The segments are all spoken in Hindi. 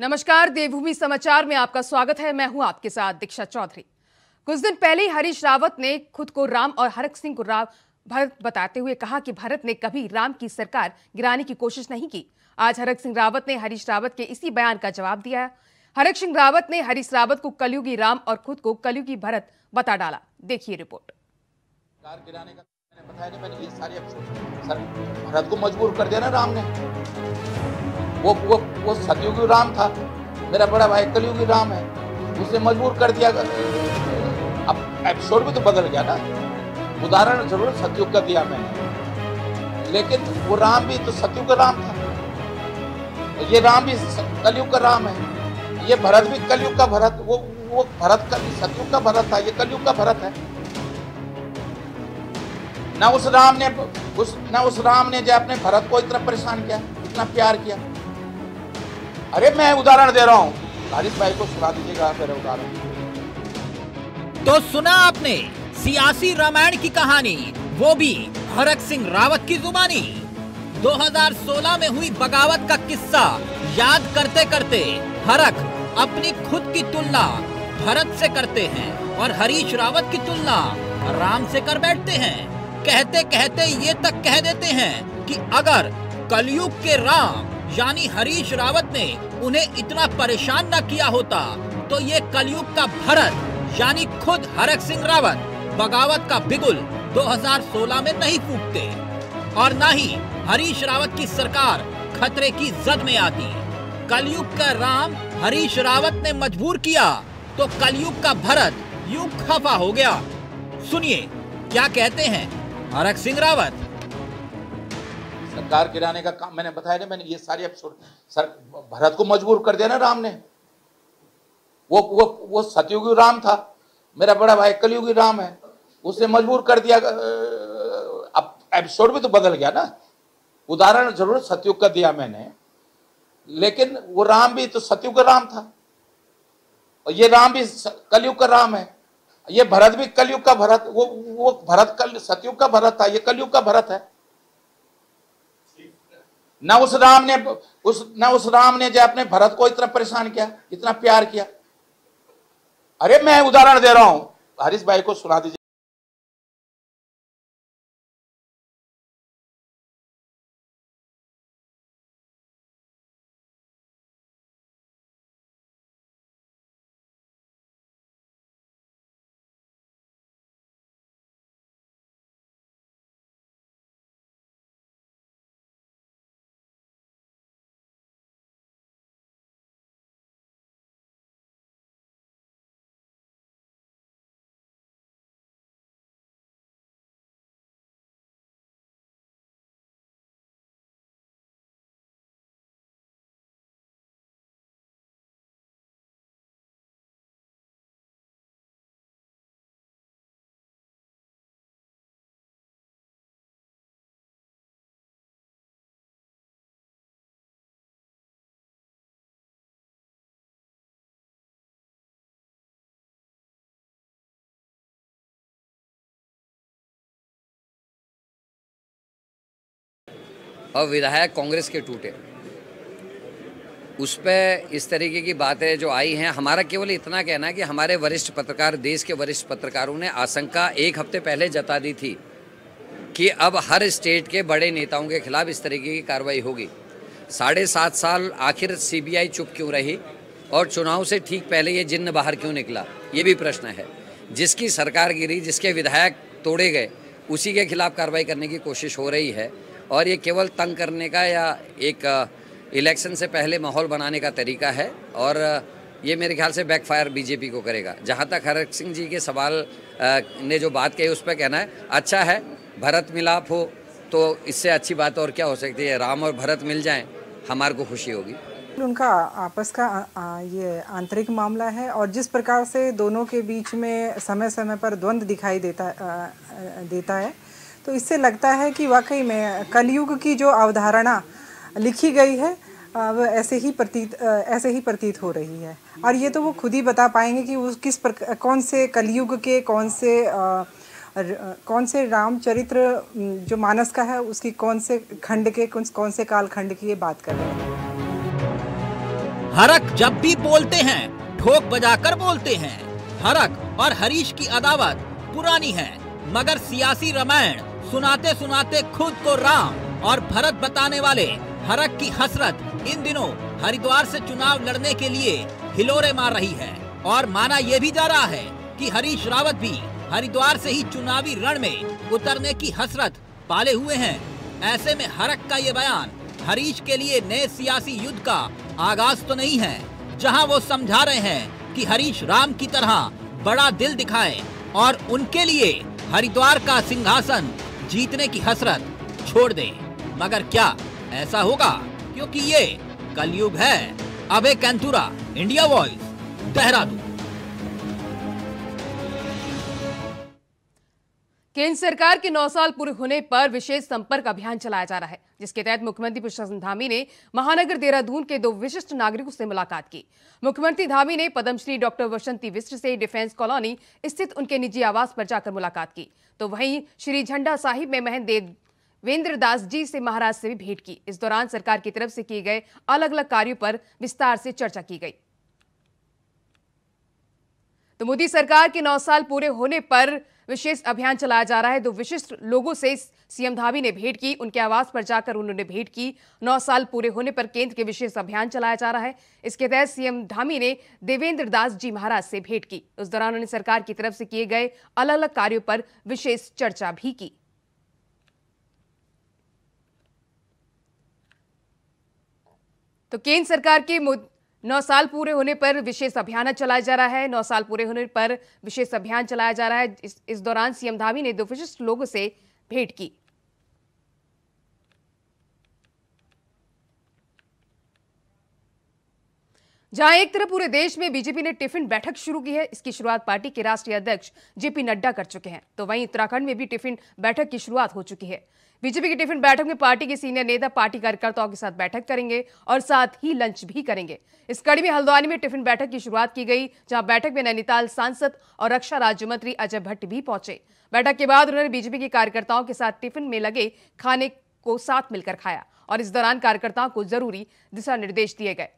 नमस्कार, देवभूमि समाचार में आपका स्वागत है। मैं हूं आपके साथ दीक्षा चौधरी। कुछ दिन पहले ही हरीश रावत ने खुद को राम और हरक सिंह को भरत बताते हुए कहा कि भरत ने कभी राम की सरकार गिराने की कोशिश नहीं की। आज हरक सिंह रावत ने हरीश रावत के इसी बयान का जवाब दिया है। हरक सिंह रावत ने हरीश रावत को कलयुगी राम और खुद को कलयुगी भरत बता डाला। देखिए रिपोर्ट। भरत को मजबूर कर दिया ना राम ने। वो सतयुगी राम था, मेरा बड़ा भाई कलयुगी राम है, उसे मजबूर कर दिया। अब एपिसोड भी तो बदल गया ना। उदाहरण जरूर सतयुग का दिया मैंने, लेकिन वो राम भी तो सतयुग का राम था, ये राम भी कलयुग का राम है, ये भरत भी कलयुग का भरत। वो भरत का सतयुग का भरत था, ये कलयुग का भरत है। ना उस राम ने जो अपने भरत को इतना परेशान किया, इतना प्यार किया। अरे मैं उदाहरण दे रहा हूं, हारिस भाई को सुना दीजिएगा मेरा उदाहरण। तो सुना आपने सियासी रामायण की कहानी, वो भी हरक सिंह रावत की जुबानी। 2016 में हुई बगावत का किस्सा याद करते करते हरक अपनी खुद की तुलना भरत से करते हैं और हरीश रावत की तुलना राम से कर बैठते हैं। कहते कहते ये तक कह देते हैं कि अगर कलयुग के राम यानी हरीश रावत ने उन्हें इतना परेशान न किया होता तो ये कलयुग का भरत यानी खुद हरक सिंह रावत बगावत का बिगुल 2016 में नहीं फूंकते और न ही हरीश रावत की सरकार खतरे की जद में आती। कलयुग का राम हरीश रावत ने मजबूर किया तो कलयुग का भरत यूं खफा हो गया। सुनिए क्या कहते हैं हरक सिंह रावत। सरकार गिराने का काम मैंने बताया ना, मैंने ये सारे एपिसोड। सर भरत को मजबूर कर दिया ना राम ने। वो सतयुगी राम था, मेरा बड़ा भाई कलयुगी राम है, उसे मजबूर कर दिया। अब एपिसोड भी तो बदल गया ना। उदाहरण जरूर सतयुग का दिया मैंने, लेकिन वो राम भी तो सतयुग का राम था, और ये राम भी कलयुग का राम है, ये भरत भी कलयुग का भरत। वो भरत सतयुग का भरत था, ये कलयुग का भरत है। ना उस राम ने जो अपने भरत को इतना परेशान किया, इतना प्यार किया। अरे मैं उदाहरण दे रहा हूं, हारिस भाई को सुना दीजिए। और विधायक कांग्रेस के टूटे, उस पर इस तरीके की बातें जो आई हैं। हमारा केवल इतना कहना है कि हमारे वरिष्ठ पत्रकार, देश के वरिष्ठ पत्रकारों ने आशंका 1 हफ्ते पहले जता दी थी कि अब हर स्टेट के बड़े नेताओं के खिलाफ इस तरीके की कार्रवाई होगी। 7.5 साल आखिर सीबीआई चुप क्यों रही और चुनाव से ठीक पहले ये जिन्न बाहर क्यों निकला, ये भी प्रश्न है। जिसकी सरकार गिरी, जिसके विधायक तोड़े गए, उसी के खिलाफ कार्रवाई करने की कोशिश हो रही है। और ये केवल तंग करने का या एक इलेक्शन से पहले माहौल बनाने का तरीका है, और ये मेरे ख्याल से बैकफायर बीजेपी को करेगा। जहाँ तक हरक सिंह जी के सवाल ने जो बात कही, उस पर कहना है अच्छा है भरत मिलाप हो तो इससे अच्छी बात और क्या हो सकती है। राम और भरत मिल जाएं, हमारे को खुशी होगी। उनका आपस का ये आंतरिक मामला है, और जिस प्रकार से दोनों के बीच में समय समय पर द्वंद्व दिखाई देता है, तो इससे लगता है कि वाकई में कलयुग की जो अवधारणा लिखी गई है वो ऐसे ही प्रतीत हो रही है। और ये तो वो खुद ही बता पाएंगे कि वो कौन से कलयुग के कौन से रामचरित्र जो मानस का है उसकी कौन से खंड के कौन से काल खंड की ये बात कर रहे हैं। हरक जब भी बोलते हैं ठोक बजाकर बोलते हैं। हरक और हरीश की अदावत पुरानी है, मगर सियासी रामायण सुनाते सुनाते खुद को राम और भरत बताने वाले हरक की हसरत इन दिनों हरिद्वार से चुनाव लड़ने के लिए हिलोरे मार रही है। और माना यह भी जा रहा है कि हरीश रावत भी हरिद्वार से ही चुनावी रण में उतरने की हसरत पाले हुए हैं। ऐसे में हरक का ये बयान हरीश के लिए नए सियासी युद्ध का आगाज तो नहीं है, जहां वो समझा रहे हैं कि हरीश राम की तरह बड़ा दिल दिखाए और उनके लिए हरिद्वार का सिंहासन जीतने की हसरत छोड़ दे। मगर क्या ऐसा होगा? क्योंकि ये कलयुग है। अभय कैंथुरा, इंडिया वॉइस, देहरादून। केंद्र सरकार के 9 साल पूरे होने पर विशेष संपर्क अभियान चलाया जा रहा है, जिसके तहत मुख्यमंत्री पुष्कर धामी ने महानगर देहरादून के 2 विशिष्ट नागरिकों से मुलाकात की। मुख्यमंत्री धामी ने पद्मश्री डॉक्टर वसंती विश्र से डिफेंस कॉलोनी स्थित उनके निजी आवास पर जाकर मुलाकात की, तो वहीं श्री झंडा साहिब में महंत देवेंद्र दास जी से महाराज से भी भेंट की। इस दौरान सरकार की तरफ से किए गए अलग अलग कार्यों पर विस्तार से चर्चा की गई। तो मोदी सरकार के 9 साल पूरे होने पर विशेष अभियान चलाया जा रहा है। 2 विशिष्ट लोगों से सीएम धामी ने भेंट की, उनके आवास पर जाकर उन्होंने भेंट की। 9 साल पूरे होने पर केंद्र के विशेष अभियान चलाया जा रहा है। इसके तहत सीएम धामी ने देवेंद्र दास जी महाराज से भेंट की। उस दौरान उन्होंने सरकार की तरफ से किए गए अलग अलग कार्यों पर विशेष चर्चा भी की। तो केंद्र सरकार के 9 साल पूरे होने पर विशेष अभियान चलाया जा रहा है। 9 साल पूरे होने पर विशेष अभियान चलाया जा रहा है। इस दौरान सीएम धामी ने 2 विशिष्ट लोगों से भेंट की। जहां एक तरफ पूरे देश में बीजेपी ने टिफिन बैठक शुरू की है, इसकी शुरुआत पार्टी के राष्ट्रीय अध्यक्ष जेपी नड्डा कर चुके हैं, तो वहीं उत्तराखंड में भी टिफिन बैठक की शुरुआत हो चुकी है। बीजेपी की टिफिन बैठक में पार्टी के सीनियर नेता पार्टी कार्यकर्ताओं के साथ बैठक करेंगे और साथ ही लंच भी करेंगे। इस कड़ी में हल्द्वानी में टिफिन बैठक की शुरुआत की गई, जहां बैठक में नैनीताल सांसद और रक्षा राज्य मंत्री अजय भट्ट भी पहुंचे। बैठक के बाद उन्होंने बीजेपी के कार्यकर्ताओं के साथ टिफिन में लगे खाने को साथ मिलकर खाया और इस दौरान कार्यकर्ताओं को जरूरी दिशा निर्देश दिए गए।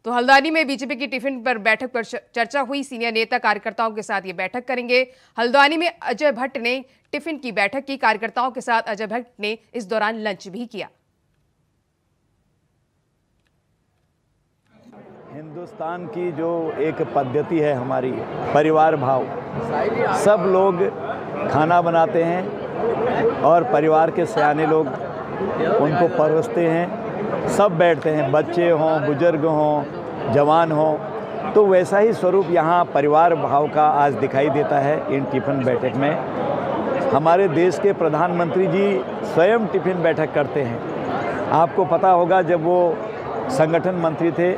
तो हल्द्वानी में बीजेपी की टिफिन पर बैठक पर चर्चा हुई। सीनियर नेता कार्यकर्ताओं के साथ ये बैठक करेंगे। हल्द्वानी में अजय भट्ट ने टिफिन की बैठक की। कार्यकर्ताओं के साथ अजय भट्ट ने इस दौरान लंच भी किया। हिंदुस्तान की जो एक पद्धति है हमारी, परिवार भाव, सब लोग खाना बनाते हैं और परिवार के सयाने लोग उनको परोसते हैं। सब बैठते हैं, बच्चे हों, बुजुर्ग हों, जवान हों। तो वैसा ही स्वरूप यहाँ परिवार भाव का आज दिखाई देता है इन टिफ़िन बैठक में। हमारे देश के प्रधानमंत्री जी स्वयं टिफ़िन बैठक करते हैं। आपको पता होगा, जब वो संगठन मंत्री थे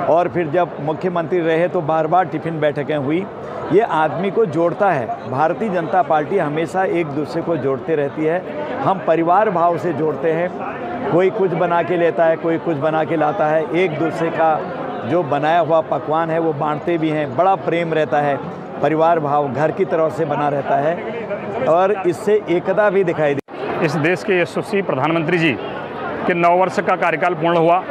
और फिर जब मुख्यमंत्री रहे तो बार बार टिफ़िन बैठकें हुई। ये आदमी को जोड़ता है। भारतीय जनता पार्टी हमेशा एक दूसरे को जोड़ते रहती है। हम परिवार भाव से जोड़ते हैं। कोई कुछ बना के लेता है, कोई कुछ बना के लाता है। एक दूसरे का जो बनाया हुआ पकवान है वो बांटते भी हैं। बड़ा प्रेम रहता है, परिवार भाव घर की तरह से बना रहता है और इससे एकता भी दिखाई दे। इस देश के यशस्वी प्रधानमंत्री जी के 9 वर्ष का कार्यकाल पूर्ण हुआ।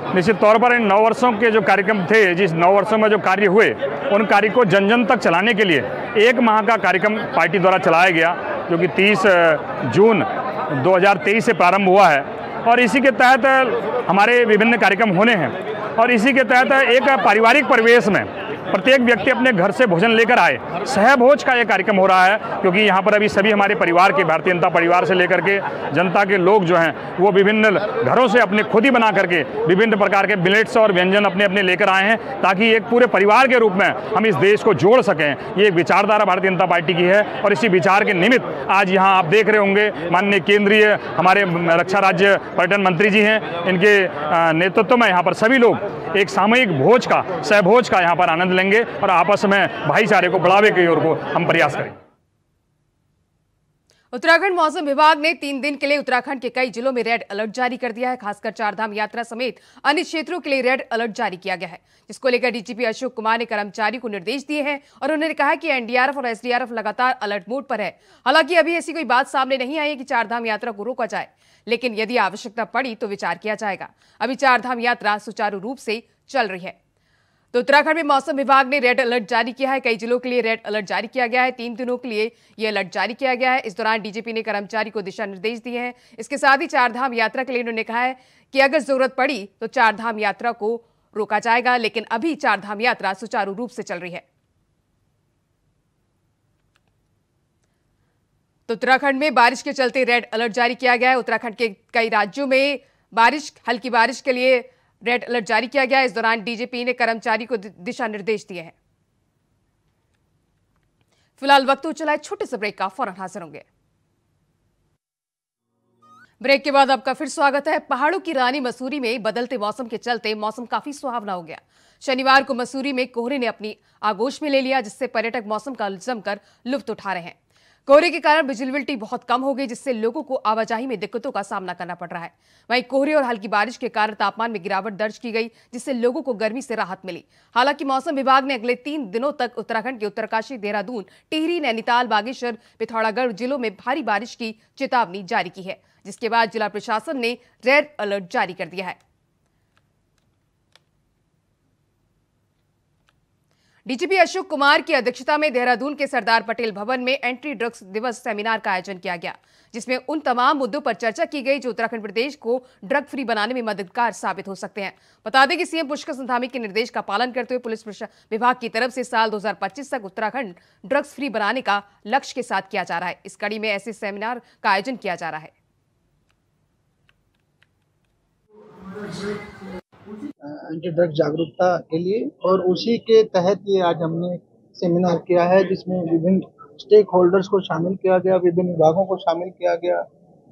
निश्चित तौर पर इन 9 वर्षों के जो कार्यक्रम थे, जिस 9 वर्षों में जो कार्य हुए, उन कार्य को जन जन तक चलाने के लिए 1 माह का कार्यक्रम पार्टी द्वारा चलाया गया, जो कि 30 जून 2023 से प्रारंभ हुआ है। और इसी के तहत हमारे विभिन्न कार्यक्रम होने हैं और इसी के तहत एक पारिवारिक परिवेश में प्रत्येक व्यक्ति अपने घर से भोजन लेकर आए। सहभोज का ये कार्यक्रम हो रहा है, क्योंकि यहाँ पर अभी सभी हमारे परिवार के, भारतीय जनता परिवार से लेकर के जनता के लोग जो हैं वो विभिन्न घरों से अपने खुद ही बना करके विभिन्न प्रकार के मिलेट्स और व्यंजन अपने अपने लेकर आए हैं, ताकि एक पूरे परिवार के रूप में हम इस देश को जोड़ सकें। ये एक विचारधारा भारतीय जनता पार्टी की है और इसी विचार के निमित्त आज यहाँ आप देख रहे होंगे माननीय केंद्रीय हमारे रक्षा राज्य पर्यटन मंत्री जी हैं, इनके नेतृत्व में यहाँ पर सभी लोग एक सामूहिक भोज का, सहभोज का यहाँ पर आनंद लेंगे और आपस में भाईचारे को बढ़ावे की ओर को हम प्रयास करेंगे। उत्तराखंड मौसम विभाग ने 3 दिन के लिए उत्तराखंड के कई जिलों में रेड अलर्ट जारी कर दिया है। खासकर चारधाम यात्रा समेत अन्य क्षेत्रों के लिए रेड अलर्ट जारी किया गया है, जिसको लेकर डीजीपी अशोक कुमार ने कर्मचारियों को निर्देश दिए हैं और उन्होंने कहा कि एनडीआरएफ और एसडीआरएफ लगातार अलर्ट मोड पर है। हालांकि अभी ऐसी कोई बात सामने नहीं आई है कि चारधाम यात्रा को रोका जाए, लेकिन यदि आवश्यकता पड़ी तो विचार किया जाएगा। अभी चारधाम यात्रा सुचारू रूप से चल रही है। तो उत्तराखंड में मौसम विभाग ने रेड अलर्ट जारी किया है। कई जिलों के लिए रेड अलर्ट जारी किया गया है। 3 दिनों के लिए यह अलर्ट जारी किया गया है। इस दौरान डीजीपी ने कर्मचारी को दिशा निर्देश दिए हैं। इसके साथ ही चारधाम यात्रा के लिए उन्होंने कहा है कि अगर जरूरत पड़ी तो चारधाम यात्रा को रोका जाएगा, लेकिन अभी चारधाम यात्रा सुचारू रूप से चल रही है। तो उत्तराखंड में बारिश के चलते रेड अलर्ट जारी किया गया है। उत्तराखंड के कई राज्यों में हल्की बारिश के लिए रेड अलर्ट जारी किया गया है। इस दौरान डीजीपी ने कर्मचारी को दिशा निर्देश दिए हैं। फिलहाल वक्त हो चला है छोटे से ब्रेक का, फौरन हाजिर होंगे। ब्रेक के बाद आपका फिर स्वागत है। पहाड़ों की रानी मसूरी में बदलते मौसम के चलते मौसम काफी सुहावना हो गया। शनिवार को मसूरी में कोहरे ने अपनी आगोश में ले लिया, जिससे पर्यटक मौसम का जमकर लुत्फ उठा रहे हैं। कोहरे के कारण विजिबिलिटी बहुत कम हो गई, जिससे लोगों को आवाजाही में दिक्कतों का सामना करना पड़ रहा है। वहीं कोहरे और हल्की बारिश के कारण तापमान में गिरावट दर्ज की गई, जिससे लोगों को गर्मी से राहत मिली। हालांकि मौसम विभाग ने अगले 3 दिनों तक उत्तराखंड के उत्तरकाशी, देहरादून, टिहरी, नैनीताल, बागेश्वर, पिथौरागढ़ जिलों में भारी बारिश की चेतावनी जारी की है, जिसके बाद जिला प्रशासन ने रेड अलर्ट जारी कर दिया है। डीजीपी अशोक कुमार की अध्यक्षता में देहरादून के सरदार पटेल भवन में एंटी ड्रग्स दिवस सेमिनार का आयोजन किया गया, जिसमें उन तमाम मुद्दों पर चर्चा की गई जो उत्तराखंड प्रदेश को ड्रग फ्री बनाने में मददगार साबित हो सकते हैं। बता दें कि सीएम पुष्कर संधामी के निर्देश का पालन करते हुए पुलिस विभाग की तरफ से साल 2025 तक उत्तराखंड ड्रग्स फ्री बनाने का लक्ष्य के साथ किया जा रहा है। इस कड़ी में ऐसे सेमिनार का आयोजन किया जा रहा है। एंटी ड्रग जागरूकता के लिए, और उसी के तहत ये आज हमने सेमिनार किया है, जिसमें विभिन्न स्टेक होल्डर्स को शामिल किया गया, विभिन्न विभागों को शामिल किया गया,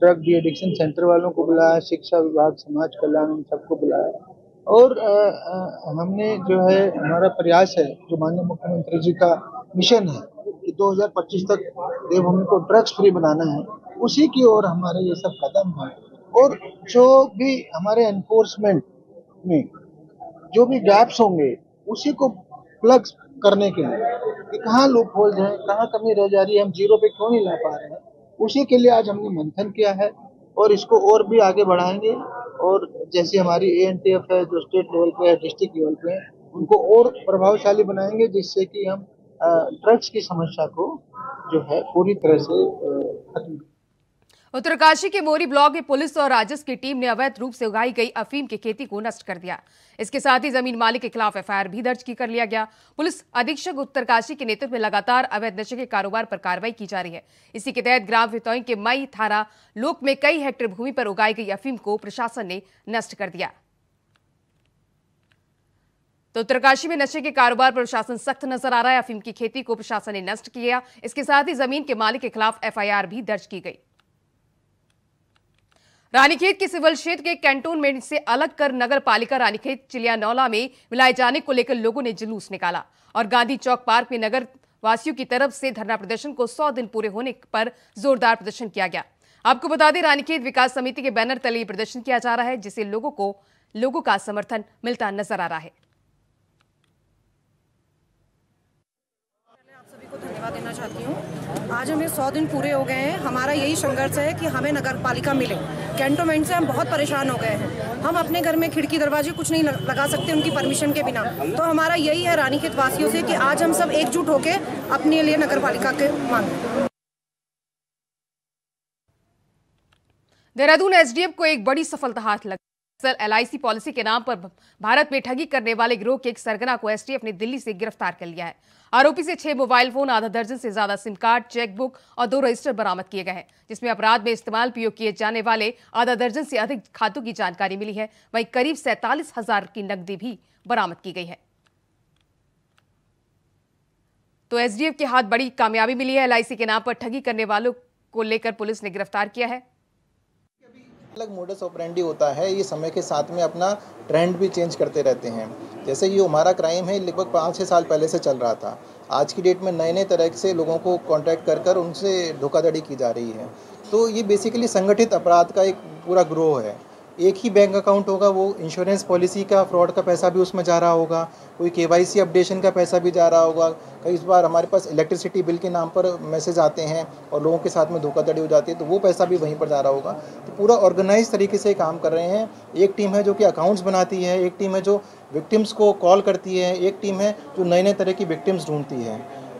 ड्रग डी एडिक्शन सेंटर वालों को बुलाया, शिक्षा विभाग, समाज कल्याण, उन सबको बुलाया। और हमने जो है, हमारा प्रयास है, जो माननीय मुख्यमंत्री जी का मिशन है कि 2025 तक देवभूमि को ड्रग्स फ्री बनाना है, उसी की ओर हमारे ये सब कदम हैं। और जो भी हमारे एनफोर्समेंट में जो भी गैप्स होंगे, उसी को प्लग करने के लिए कि कहाँ लूप होल्स हैं, कहाँ कमी रह जा रही है, हम जीरो पे क्यों नहीं ला पा रहे हैं, उसी के लिए आज हमने मंथन किया है और इसको और भी आगे बढ़ाएंगे। और जैसे हमारी एएनटीएफ है, जो स्टेट लेवल पे है, डिस्ट्रिक्ट लेवल पे है, उनको और प्रभावशाली बनाएंगे, जिससे कि हम ड्रग्स की समस्या को जो है पूरी तरह से खत्म। उत्तरकाशी के मोरी ब्लॉक में पुलिस और राजस्व की टीम ने अवैध रूप से उगाई गई अफीम की खेती को नष्ट कर दिया। इसके साथ ही जमीन मालिक के खिलाफ एफआईआर भी दर्ज कर लिया गया। पुलिस अधीक्षक उत्तरकाशी के नेतृत्व में लगातार अवैध नशे के कारोबार पर कार्रवाई की जा रही है। इसी के तहत ग्राम वितौई के मई थारा लोक में कई हेक्टेयर भूमि पर उगाई गई अफीम को प्रशासन ने नष्ट कर दिया। तो उत्तरकाशी में नशे के कारोबार पर प्रशासन सख्त नजर आ रहा है। अफीम की खेती को प्रशासन ने नष्ट किया। इसके साथ ही जमीन के मालिक के खिलाफ एफआईआर भी दर्ज की गई। रानीखेत के सिविल क्षेत्र के कैंटोनमेंट से अलग कर नगर पालिका रानीखेत चिलियानौला में मिलाए जाने को लेकर लोगों ने जुलूस निकाला और गांधी चौक पार्क में नगर वासियों की तरफ से धरना प्रदर्शन को 100 दिन पूरे होने पर जोरदार प्रदर्शन किया गया। आपको बता दें, रानीखेत विकास समिति के बैनर तले प्रदर्शन किया जा रहा है, जिसे लोगों का समर्थन मिलता नजर आ रहा है। धन्यवाद देना चाहती हूँ। आज हमें 100 दिन पूरे हो गए हैं। हमारा यही संघर्ष है कि हमें नगर पालिका मिले। कैंटोनमेंट से हम बहुत परेशान हो गए हैं। हम अपने घर में खिड़की दरवाजे कुछ नहीं लगा सकते उनकी परमिशन के बिना। तो हमारा यही है रानीखेत वासियों से कि आज हम सब एकजुट होकर अपने लिए नगर पालिका के मांग। देहरादून एसडीएफ को एक बड़ी सफलता हाथ लगी। एलआईसी पॉलिसी के नाम पर भारत में ठगी करने वाले गिरोह के एक सरगना को एसटीएफ ने दिल्ली से गिरफ्तार कर लिया है। आरोपी से 6 मोबाइल फोन, आधा दर्जन से ज्यादा सिम कार्ड, चेकबुक और 2 रजिस्टर बरामद किए गए हैं, जिसमें अपराध में इस्तेमाल प्रयोग किए जाने वाले आधा दर्जन से अधिक खातों की जानकारी मिली है। वहीं करीब 47,000 की नकदी भी बरामद की गई है। तो एसडीएफ के हाथ बड़ी कामयाबी मिली है। एलआईसी के नाम पर ठगी करने वालों को लेकर पुलिस ने गिरफ्तार किया है। अलग मोडस ऑपरेंडी होता है, ये समय के साथ में अपना ट्रेंड भी चेंज करते रहते हैं। जैसे ये हमारा क्राइम है, लगभग 5-6 साल पहले से चल रहा था। आज की डेट में नए तरह से लोगों को कॉन्टैक्ट कर उनसे धोखाधड़ी की जा रही है। तो ये बेसिकली संगठित अपराध का एक पूरा ग्रोह है। एक ही बैंक अकाउंट होगा, वो इंश्योरेंस पॉलिसी का फ्रॉड का पैसा भी उसमें जा रहा होगा, कोई KYC अपडेशन का पैसा भी जा रहा होगा। कई बार हमारे पास इलेक्ट्रिसिटी बिल के नाम पर मैसेज आते हैं और लोगों के साथ में धोखाधड़ी हो जाती है, तो वो पैसा भी वहीं पर जा रहा होगा। तो पूरा ऑर्गेनाइज तरीके से काम कर रहे हैं। एक टीम है जो कि अकाउंट्स बनाती है, एक टीम है जो विक्टिम्स को कॉल करती है, एक टीम है जो नए तरह की विक्टिम्स ढूंढती है।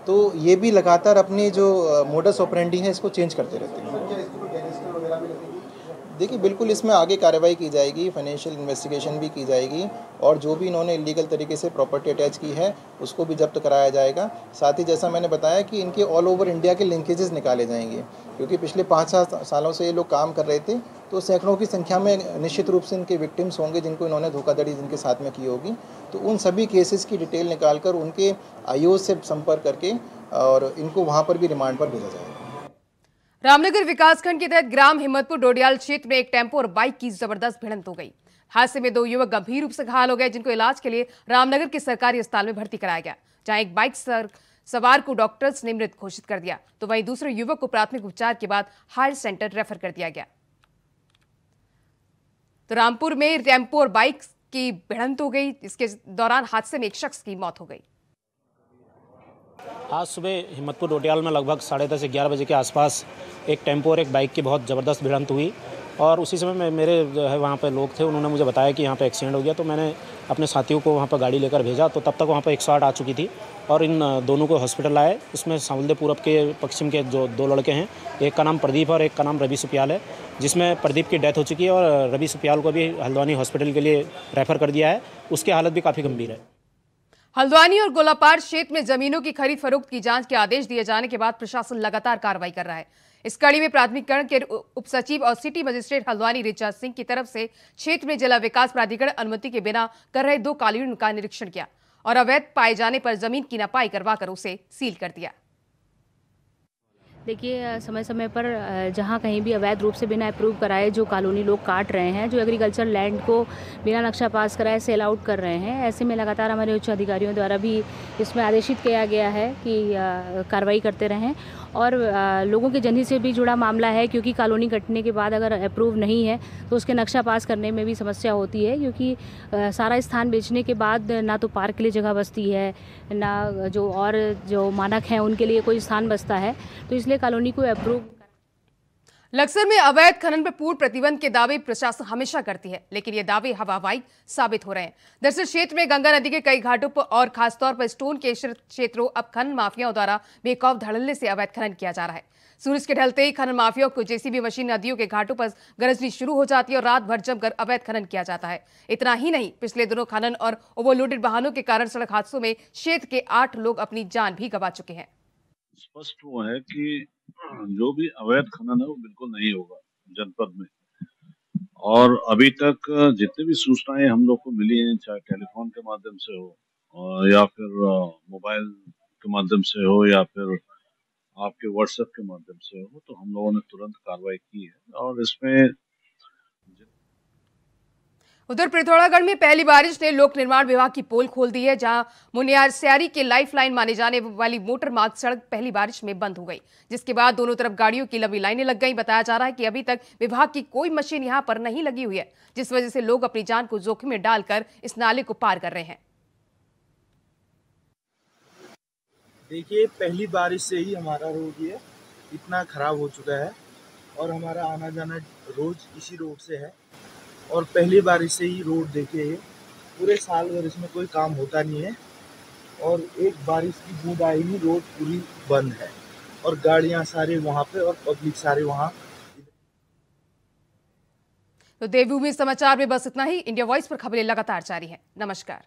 तो ये भी लगातार अपनी जो मोडस ऑपरेंडी है इसको चेंज करते रहते हैं। देखिए, बिल्कुल इसमें आगे कार्रवाई की जाएगी, फाइनेंशियल इन्वेस्टिगेशन भी की जाएगी और जो भी इन्होंने इलीगल तरीके से प्रॉपर्टी अटैच की है उसको भी जब्त कराया जाएगा। साथ ही जैसा मैंने बताया कि इनके ऑल ओवर इंडिया के लिंकेजेस निकाले जाएंगे, क्योंकि पिछले 5-7 सालों से ये लोग काम कर रहे थे। तो सैकड़ों की संख्या में निश्चित रूप से इनके विक्टिम्स होंगे जिनको इन्होंने धोखाधड़ी जिनके साथ में की होगी। तो उन सभी केसेस की डिटेल निकाल कर उनके IOs से संपर्क करके और इनको वहाँ पर भी रिमांड पर भेजा जाएगा। रामनगर विकासखंड के तहत ग्राम हिम्मतपुर डोडियाल क्षेत्र में एक टेम्पो और बाइक की जबरदस्त भिड़ंत हो गई। हादसे में 2 युवक गंभीर रूप से घायल हो गए, जिनको इलाज के लिए रामनगर के सरकारी अस्पताल में भर्ती कराया गया, जहां एक बाइक सवार को डॉक्टर्स ने मृत घोषित कर दिया, तो वहीं दूसरे युवक को प्राथमिक उपचार के बाद हायर सेंटर रेफर कर दिया गया। तो रामपुर में टेम्पो और बाइक की भिड़ंत हो गई। इसके दौरान हादसे में एक शख्स की मौत हो गई। आज सुबह हिम्मतपुर डोडियाल में लगभग 10:30 से 11 बजे के आसपास एक टेम्पो और एक बाइक की बहुत ज़बरदस्त भिड़ंत हुई और उसी समय में मेरे जो है वहाँ पर लोग थे, उन्होंने मुझे बताया कि यहाँ पे एक्सीडेंट हो गया। तो मैंने अपने साथियों को वहाँ पर गाड़ी लेकर भेजा, तो तब तक वहाँ पर 108 आ चुकी थी और इन दोनों को हॉस्पिटल लाए। उसमें सांवलदे पूरब के पश्चिम के जो 2 लड़के हैं, एक का नाम प्रदीप और एक का नाम रवि सुपियाल है, जिसमें प्रदीप की डेथ हो चुकी है और रवि सुपियाल को भी हल्द्वानी हॉस्पिटल के लिए रेफ़र कर दिया है। उसकी हालत भी काफ़ी गंभीर है। हल्द्वानी और गोलापार क्षेत्र में जमीनों की खरीद फरोख्त की जांच के आदेश दिए जाने के बाद प्रशासन लगातार कार्रवाई कर रहा है। इस कड़ी में प्राथमिकरण के उप सचिव और सिटी मजिस्ट्रेट हल्द्वानी ऋचा सिंह की तरफ से क्षेत्र में जिला विकास प्राधिकरण अनुमति के बिना कर रहे 2 कॉलोनियों का निरीक्षण किया और अवैध पाए जाने पर जमीन की नपाई करवाकर उसे सील कर दिया। देखिए, समय समय पर जहाँ कहीं भी अवैध रूप से बिना अप्रूव कराए जो कॉलोनी लोग काट रहे हैं, जो एग्रीकल्चर लैंड को बिना नक्शा पास कराए सेल आउट कर रहे हैं, ऐसे में लगातार हमारे उच्च अधिकारियों द्वारा भी इसमें आदेशित किया गया है कि कार्रवाई करते रहें। और लोगों के जनहित से भी जुड़ा मामला है, क्योंकि कॉलोनी कटने के बाद अगर अप्रूव नहीं है तो उसके नक्शा पास करने में भी समस्या होती है, क्योंकि सारा स्थान बेचने के बाद ना तो पार्क के लिए जगह बचती है, ना जो मानक हैं उनके लिए कोई स्थान बचता है, तो इसलिए कॉलोनी को अप्रूव। लक्सर में अवैध खनन पर पूर्ण प्रतिबंध के दावे प्रशासन हमेशा करती है, लेकिन ये दावे हवाबाई साबित हो रहे हैं। दरअसल क्षेत्र में गंगा नदी के कई घाटों पर और खासतौर पर स्टोन के क्षेत्रों अब खनन माफियाओं द्वारा बेखौफ धड़ल्ले से अवैध खनन किया जा रहा है। सूरज के ढलते ही खनन माफियाओं को JCB मशीन नदियों के घाटों पर गरजनी शुरू हो जाती है और रात भर जमकर अवैध खनन किया जाता है। इतना ही नहीं, पिछले दिनों खनन और ओवरलोडेड वाहनों के कारण सड़क हादसों में क्षेत्र के 8 लोग अपनी जान भी गंवा चुके हैं। स्पष्ट हुआ है कि जो भी अवैध खनन है वो बिल्कुल नहीं होगा जनपद में। और अभी तक जितनी भी सूचनाएं हम लोग को मिली हैं, चाहे टेलीफोन के माध्यम से हो या फिर मोबाइल के माध्यम से हो या फिर आपके व्हाट्सएप के माध्यम से हो, तो हम लोगों ने तुरंत कार्रवाई की है। और इसमें उधर पिथौरागढ़ में पहली बारिश ने लोक निर्माण विभाग की पोल खोल दी है, जहां मुनियारस्यारी के लाइफलाइन माने जाने वाली मोटर मार्ग सड़क पहली बारिश में बंद हो गई, जिसके बाद दोनों तरफ गाड़ियों की लंबी लाइनें लग गई। बताया जा रहा है कि अभी तक विभाग की कोई मशीन यहां पर नहीं लगी हुई है, जिस वजह से लोग अपनी जान को जोखिम में डालकर इस नाले को पार कर रहे हैं। देखिए, पहली बारिश से ही हमारा रोड ये इतना खराब हो चुका है और हमारा आना जाना रोज इसी रोड से है। और पहली बारिश से ही रोड देखिए, पूरे साल भर इसमें कोई काम होता नहीं है और एक बारिश की बूंद आएगी रोड पूरी बंद है और गाड़ियां सारे वहां पे और पब्लिक सारे वहां। तो देवभूमि समाचार में बस इतना ही। इंडिया वॉइस पर खबरें लगातार जारी हैं। नमस्कार।